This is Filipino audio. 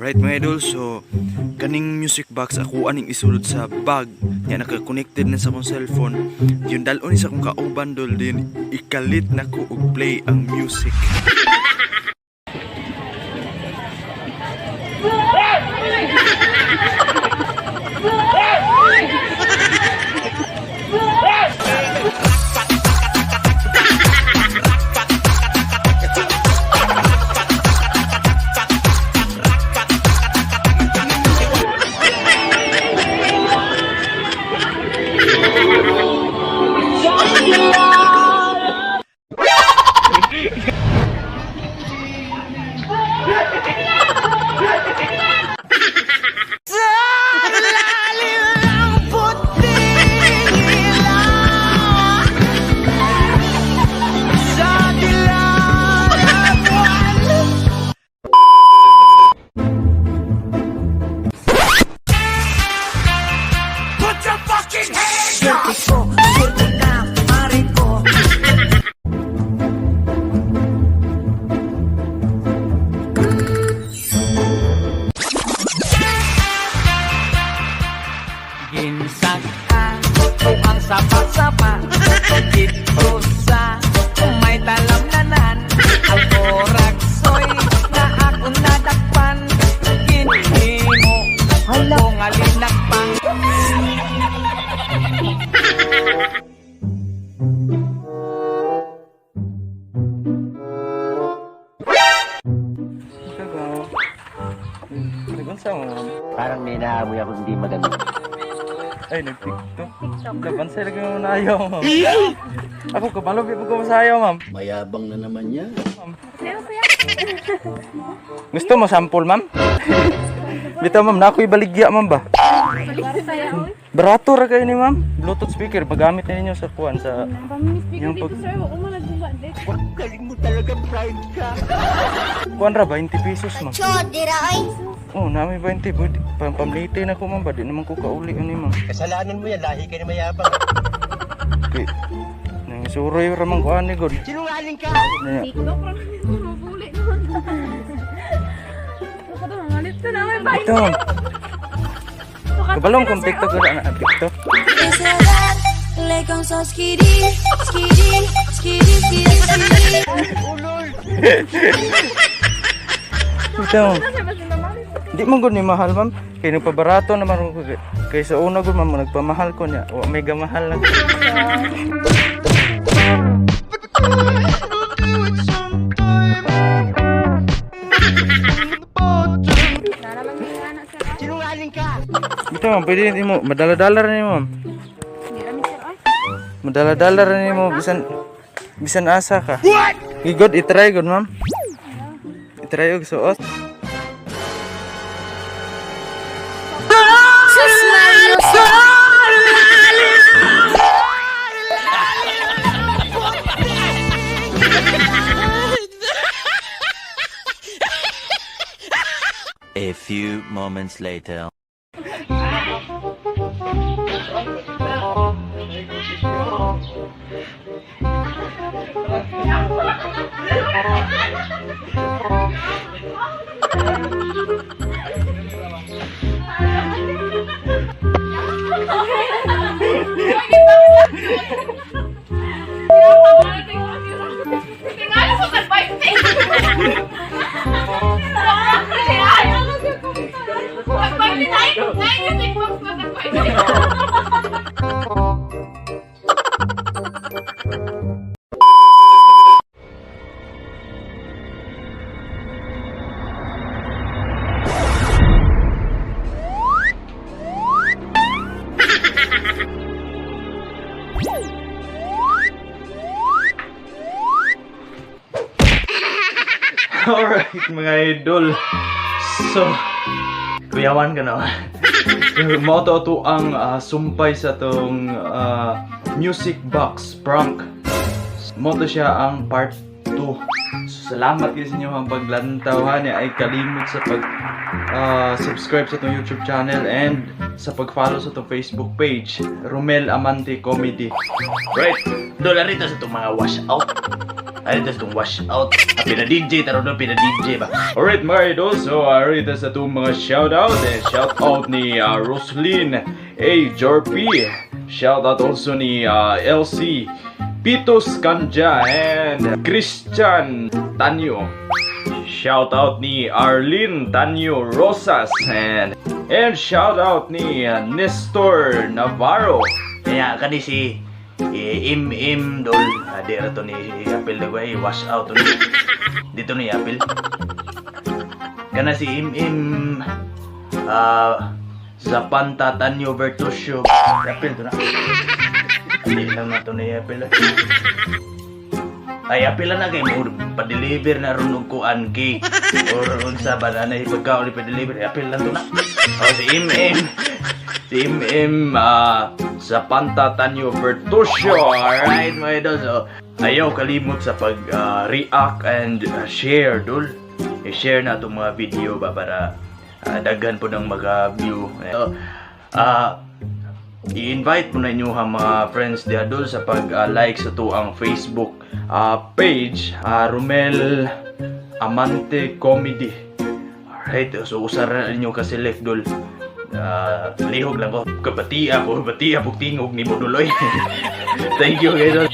Right mga idol, so kaning music box ako aning isulod sa bag nya naka-connected na sa akong cellphone. Yung dalon sa akong kauban dol din ikalit na ko og play ang music. Ginsak ako ang sapa-sapa dito sa may talamnanan. Ang oraksoy na ako nadakpan, ginhimo kung alinakpang. Parang may naamoy ako hindi maganda. Ay, nag-tiktok. Napansay lagi mo na ayaw, ma'am. Ako, kabalo, pipo ko masayaw, ma'am. Mayabang na naman yan. Gusto mo sample, ma'am? Bitaw, ma'am, na ako'y baligya, ma'am ba? Barato ra kayo ni ma'am. Bluetooth speaker, magamit na ninyo sa kuwan sa... Yung pag... Galing mo talaga, blind ka. Kuwan ra, 20 pesos, ma'am. Chodira ay. Oh, namin 20. Pamlite na ko, ma'am ba? Di naman ko kauli ni ma'am. Kasalanan mo yan, lahi ka na mayabang. Okay. Nangisuroy ramang kuwan ni God. Sinungaling ka! TikTok ron mabuli naman. Ako to mangalit na naman ba? Ito, ma'am. Kabalong kung TikTok ko na TikTok. Like on so skiddy, skiddy, skiddy, skiddy, skiddy. Ito, ma'am. Di man gud ni mahal, ma'am. Kay nagpabarato naman ko kay sa una gud, ma'am, nagpamahal ko niya. O mega mahal lang. Sinungaling ka! Ito, ma'am, pwede mo madala-dala rin mo, ma'am. Madala-dala rin mo bisan asa ka. What? Good, i-try good, ma'am. I-try og suot. A few moments later. Tingnan mo sa fighting. Alright, mga idol. So, kuyawan ka na. Mauto ang sumpay sa tong music box prank. Moto siya ang part 2. So, salamat kayo sa inyo ang paglantaw niya ay kalimot sa pag subscribe sa tong YouTube channel and sa pag-follow sa tong Facebook page, Romel Amante Comedy. Right, dolarito sa tong mga wash out. Ay, tas itong wash out. Pina-DJ, taro doon, pina-DJ ba? Alright mga idol, so rito sa itong mga shoutout. Shoutout ni Roslyn A. Jorpy. Shoutout also ni LC Pitos Kanja and Christian Tanyo. Shoutout ni Arlene Tanyo Rosas and shoutout ni Nestor Navarro. Kaya kani si Dol. Dira to ni Apil na guay, wash out to ni. Dito ni Apil. Kana si Zapanta Tanyo Bertusio. Apil to na. Hindi lang na to ni Apil. Ay, apila na kayo mo, pa-deliver na rin kuan cake. Or unsa ba na ipagkauli pa-deliver, apil lang to na. O, si sa Panta Tanyo Bertusio. Alright, mga idol. So, ayaw kalimot sa pag-react and share, dul. I-share na itong mga video ba para daghan po ng mag-view. So, i-invite po na inyo ang mga friends di adol sa pag-like sa to ang Facebook page, Romel Amante Comedy. Alright, so usaran ninyo kasi select dol. Lihog lang ko, bati ako tingog ni Moduloy. Thank you guys.